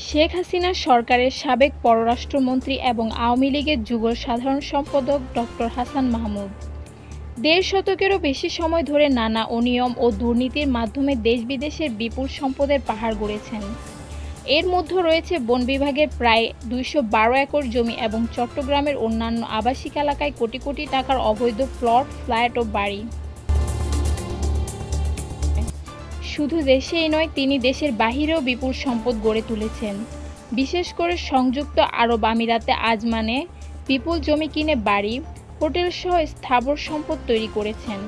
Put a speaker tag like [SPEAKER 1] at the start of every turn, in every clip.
[SPEAKER 1] শেখ হাসিনা সরকারের সাবেক পররাষ্ট্রমন্ত্রী এবং আওয়ামী লীগের যুগ্ম সাধারণ সম্পাদক ডক্টর হাসান মাহমুদ দেড় শতকেরও বেশি সময় ধরে নানা অনিয়ম ও দুর্নীতির মাধ্যমে দেশ-বিদেশের বিপুল সম্পদের পাহাড় গড়েছেন। এর মধ্যে রয়েছে বন বিভাগের প্রায় ২১২ একর জমি এবং চট্টগ্রামের অন্যান্য আবাসিক এলাকায় কোটি কোটি টাকার অবৈধ প্লট, ফ্ল্যাট ও বাড়ি। শুধু দেশেই নয়, তিনি দেশের বাহিরেও বিপুল সম্পদ গড়ে তুলেছেন। বিশেষ করে সংযুক্ত আরব আমিরাতে আজমানে বিপুল জমি কিনে বাড়ি, হোটেলসহ স্থাবর সম্পদ তৈরি করেছেন।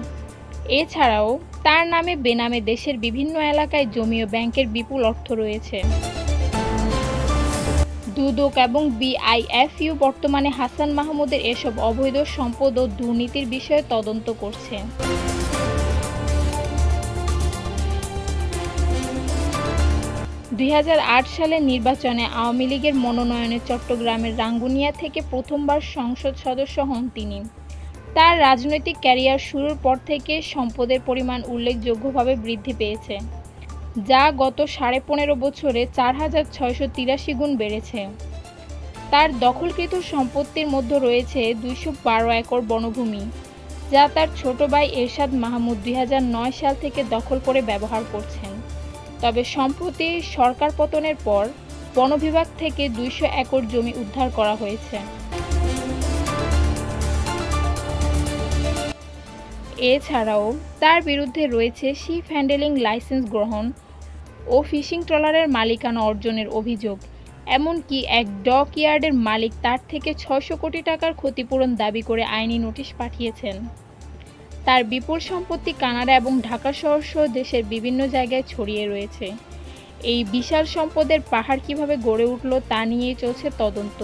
[SPEAKER 1] এছাড়াও তার নামে বেনামে দেশের বিভিন্ন এলাকায় জমি ও ব্যাংকের বিপুল অর্থ রয়েছে। দুদক এবং বিআইএফইউ বর্তমানে হাসান মাহমুদের এসব অবৈধ সম্পদ ও দুর্নীতির বিষয়ে তদন্ত করছে। ২০০৮ সালের নির্বাচনে আওয়ামী লীগের মনোনয়নে চট্টগ্রামের রাঙ্গুনিয়া থেকে প্রথমবার সংসদ সদস্য হন তিনি। তার রাজনৈতিক ক্যারিয়ার শুরুর পর থেকে সম্পদের পরিমাণ উল্লেখযোগ্যভাবে বৃদ্ধি পেয়েছে, যা গত ১৫.৫ বছরে ৪,৬৮৩ গুণ বেড়েছে। তার দখলকৃত সম্পত্তির মধ্যে রয়েছে ২১২ একর বনভূমি, যা তার ছোট ভাই এরশাদ মাহমুদ ২০০৯ সাল থেকে দখল করে ব্যবহার করছেন। তবে সম্প্রতি সরকার পতনের পর বন বিভাগ থেকে ২০০ একর জমি উদ্ধার করা হয়েছে। এছাড়াও তার বিরুদ্ধে রয়েছে শিপ হ্যান্ডেলিং লাইসেন্স গ্রহণ ও ফিশিং ট্রলারের মালিকানা অর্জনের অভিযোগ। এমনকি এক ডক ইয়ার্ডের মালিক তার থেকে ৬০০ কোটি টাকার ক্ষতিপূরণ দাবি করে আইনি নোটিশ পাঠিয়েছেন। তার বিপুল সম্পত্তি কানাডা এবং ঢাকা শহরসহ দেশের বিভিন্ন জায়গায় ছড়িয়ে রয়েছে। এই বিশাল সম্পদের পাহাড় কিভাবে গড়ে উঠল তা নিয়েই চলছে তদন্ত।